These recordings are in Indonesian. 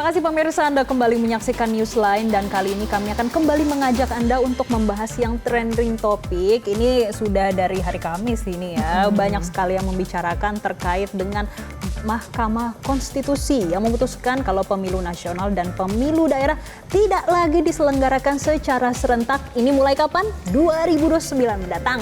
Terima kasih pemirsa, Anda kembali menyaksikan Newsline dan kali ini kami akan kembali mengajak Anda untuk membahas yang trending topik. Ini sudah dari hari Kamis ini ya, banyak sekali yang membicarakan terkait dengan Mahkamah Konstitusi yang memutuskan kalau pemilu nasional dan pemilu daerah tidak lagi diselenggarakan secara serentak. Ini mulai kapan? 2029 mendatang.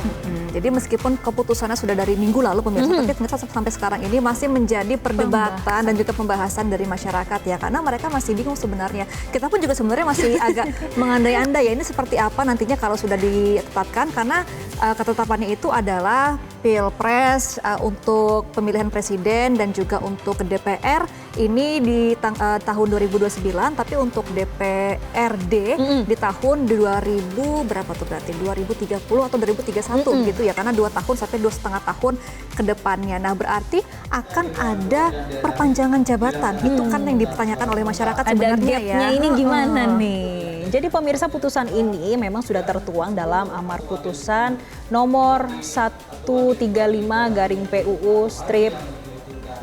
Jadi meskipun keputusannya sudah dari minggu lalu pemirsa, tapi ternyata sampai sekarang ini masih menjadi perdebatan dan juga pembahasan dari masyarakat ya, karena mereka masih bingung sebenarnya. Kita pun juga sebenarnya masih agak mengandai-andai ya ini seperti apa nantinya kalau sudah ditetapkan, karena ketetapannya itu adalah Pilpres untuk pemilihan presiden dan juga untuk DPR ini di tahun 2029, tapi untuk DPRD di tahun 2000 berapa tuh berarti 2030 atau 2031 gitu ya, karena 2 tahun sampai 2,5 tahun ke depannya. Nah, berarti akan ada perpanjangan jabatan. Itu kan yang dipertanyakan oleh masyarakat sebenarnya ya. Ini gimana nih? Jadi pemirsa, putusan ini memang sudah tertuang dalam amar putusan nomor 135/PUU strip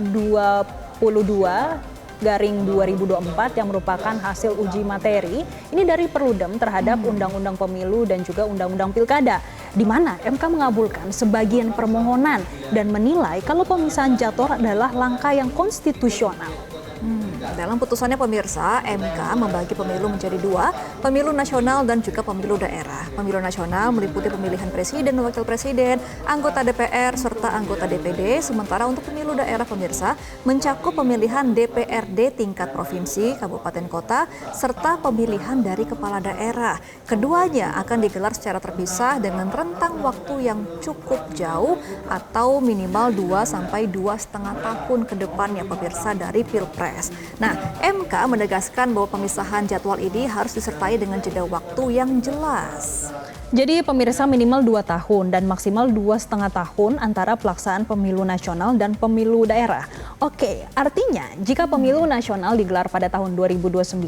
22/2024 yang merupakan hasil uji materi ini dari Perludem terhadap Undang-Undang Pemilu dan juga Undang-Undang Pilkada, di mana MK mengabulkan sebagian permohonan dan menilai kalau pemisahan jadwal adalah langkah yang konstitusional. Dalam putusannya pemirsa, MK membagi pemilu menjadi 2, pemilu nasional dan juga pemilu daerah. Pemilu nasional meliputi pemilihan presiden dan wakil presiden, anggota DPR, serta anggota DPD. Sementara untuk pemilu daerah pemirsa, mencakup pemilihan DPRD tingkat provinsi, kabupaten kota, serta pemilihan dari kepala daerah. Keduanya akan digelar secara terpisah dengan rentang waktu yang cukup jauh atau minimal 2 sampai 2,5 tahun ke depannya pemirsa dari Pilpres. Nah, MK menegaskan bahwa pemisahan jadwal ini harus disertai dengan jeda waktu yang jelas. Jadi pemirsa, minimal 2 tahun dan maksimal 2,5 tahun antara pelaksanaan pemilu nasional dan pemilu daerah. Oke, artinya jika pemilu nasional digelar pada tahun 2029,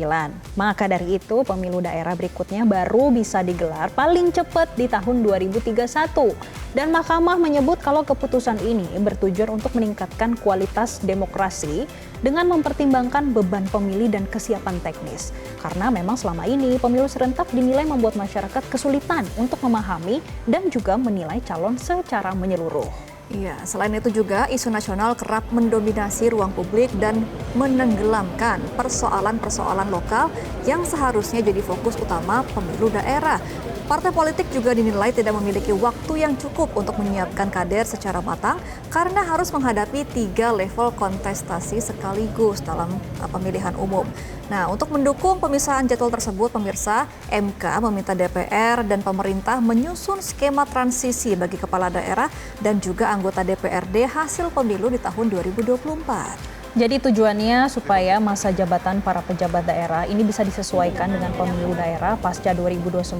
maka dari itu pemilu daerah berikutnya baru bisa digelar paling cepat di tahun 2031. Dan Mahkamah menyebut kalau keputusan ini bertujuan untuk meningkatkan kualitas demokrasi dengan mempertimbangkan beban pemilih dan kesiapan teknis. Karena memang selama ini pemilu serentak dinilai membuat masyarakat kesulitan untuk memahami dan juga menilai calon secara menyeluruh. Iya, selain itu juga isu nasional kerap mendominasi ruang publik dan menenggelamkan persoalan-persoalan lokal yang seharusnya jadi fokus utama pemilu daerah. Partai politik juga dinilai tidak memiliki waktu yang cukup untuk menyiapkan kader secara matang karena harus menghadapi 3 level kontestasi sekaligus dalam pemilihan umum. Nah, untuk mendukung pemisahan jadwal tersebut, pemirsa, MK meminta DPR dan pemerintah menyusun skema transisi bagi kepala daerah dan juga anggota DPRD hasil pemilu di tahun 2024. Jadi tujuannya supaya masa jabatan para pejabat daerah ini bisa disesuaikan dengan pemilu daerah pasca 2029.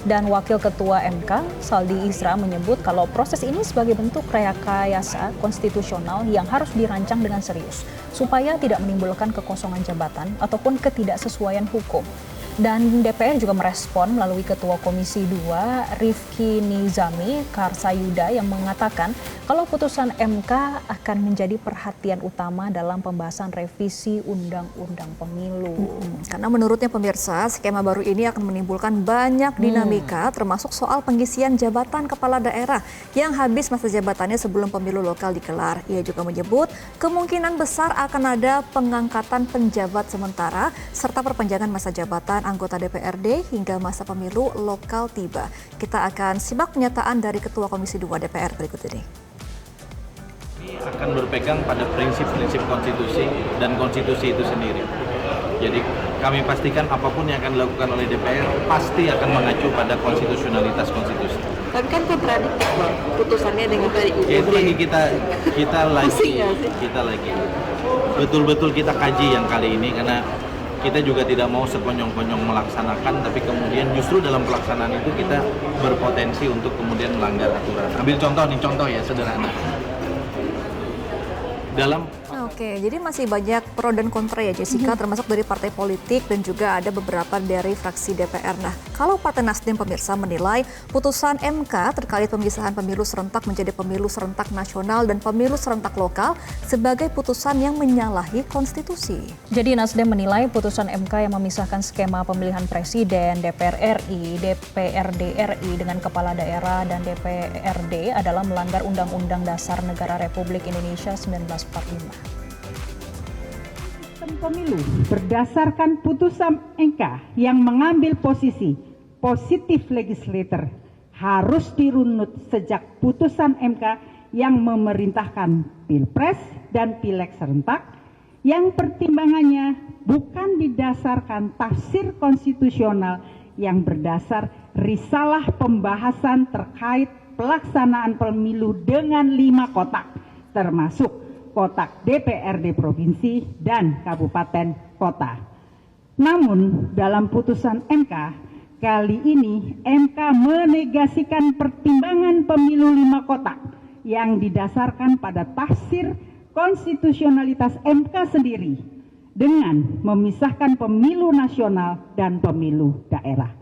Dan Wakil Ketua MK, Saldi Isra, menyebut kalau proses ini sebagai bentuk rekayasa konstitusional yang harus dirancang dengan serius, supaya tidak menimbulkan kekosongan jabatan ataupun ketidaksesuaian hukum. Dan DPR juga merespon melalui Ketua Komisi 2, Rifki Nizami Karsayuda, yang mengatakan kalau putusan MK akan menjadi perhatian utama dalam pembahasan revisi Undang-Undang Pemilu. Karena menurutnya pemirsa, skema baru ini akan menimbulkan banyak dinamika termasuk soal pengisian jabatan kepala daerah yang habis masa jabatannya sebelum pemilu lokal digelar. Ia juga menyebut kemungkinan besar akan ada pengangkatan penjabat sementara serta perpanjangan masa jabatan anggota DPRD hingga masa pemilu lokal tiba. Kita akan simak pernyataan dari Ketua Komisi 2 DPR berikut ini. Ini akan berpegang pada prinsip-prinsip konstitusi dan konstitusi itu sendiri. Jadi kami pastikan apapun yang akan dilakukan oleh DPR pasti akan mengacu pada konstitusionalitas konstitusi. Tapi kan kontradiktif Bang, putusannya dengan dari UUD. Ya, itu lagi kita lagi betul-betul kita kaji yang kali ini, karena kita juga tidak mau sekonyong-konyong melaksanakan, tapi kemudian justru dalam pelaksanaan itu kita berpotensi untuk kemudian melanggar aturan. Ambil contoh ya, sederhana. Oke, jadi masih banyak pro dan kontra ya Jessica, termasuk dari partai politik dan juga ada beberapa dari fraksi DPR. Nah, kalau Partai Nasdem pemirsa menilai putusan MK terkait pemisahan pemilu serentak menjadi pemilu serentak nasional dan pemilu serentak lokal sebagai putusan yang menyalahi konstitusi. Jadi Nasdem menilai putusan MK yang memisahkan skema pemilihan presiden, DPR RI, DPRD RI dengan kepala daerah dan DPRD adalah melanggar Undang-Undang Dasar Negara Republik Indonesia 1945. Sistem pemilu berdasarkan putusan MK yang mengambil posisi positif legislator harus dirunut sejak putusan MK yang memerintahkan Pilpres dan Pileg serentak yang pertimbangannya bukan didasarkan tafsir konstitusional yang berdasar risalah pembahasan terkait pelaksanaan pemilu dengan 5 kotak termasuk kotak DPRD provinsi dan kabupaten kota. Namun dalam putusan MK kali ini MK menegasikan pertimbangan pemilu 5 kotak yang didasarkan pada tafsir konstitusionalitas MK sendiri dengan memisahkan pemilu nasional dan pemilu daerah.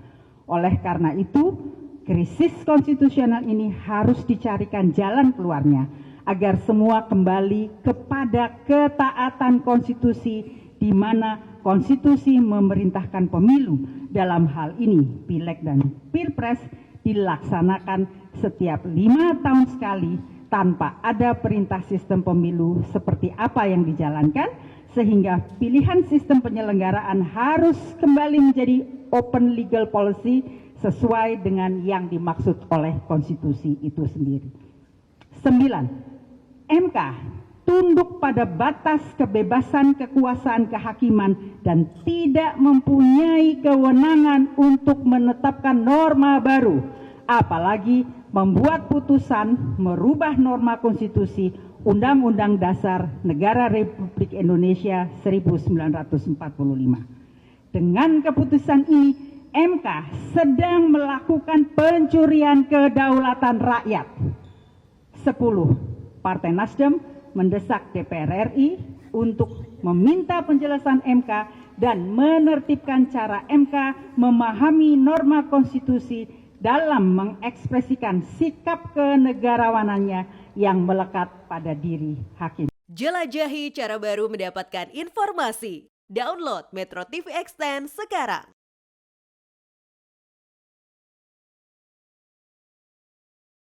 Oleh karena itu, krisis konstitusional ini harus dicarikan jalan keluarnya agar semua kembali kepada ketaatan konstitusi di mana konstitusi memerintahkan pemilu dalam hal ini Pileg dan Pilpres dilaksanakan setiap 5 tahun sekali tanpa ada perintah sistem pemilu seperti apa yang dijalankan sehingga pilihan sistem penyelenggaraan harus kembali menjadi open legal policy sesuai dengan yang dimaksud oleh konstitusi itu sendiri. 9. MK tunduk pada batas kebebasan kekuasaan kehakiman dan tidak mempunyai kewenangan untuk menetapkan norma baru, apalagi membuat putusan merubah norma konstitusi Undang-Undang Dasar Negara Republik Indonesia 1945. Dengan keputusan ini, MK sedang melakukan pencurian kedaulatan rakyat. 10. Partai Nasdem mendesak DPR RI untuk meminta penjelasan MK dan menertibkan cara MK memahami norma konstitusi dalam mengekspresikan sikap kenegarawanannya yang melekat pada diri hakim. Jelajahi cara baru mendapatkan informasi. Download Metro TV Extend sekarang.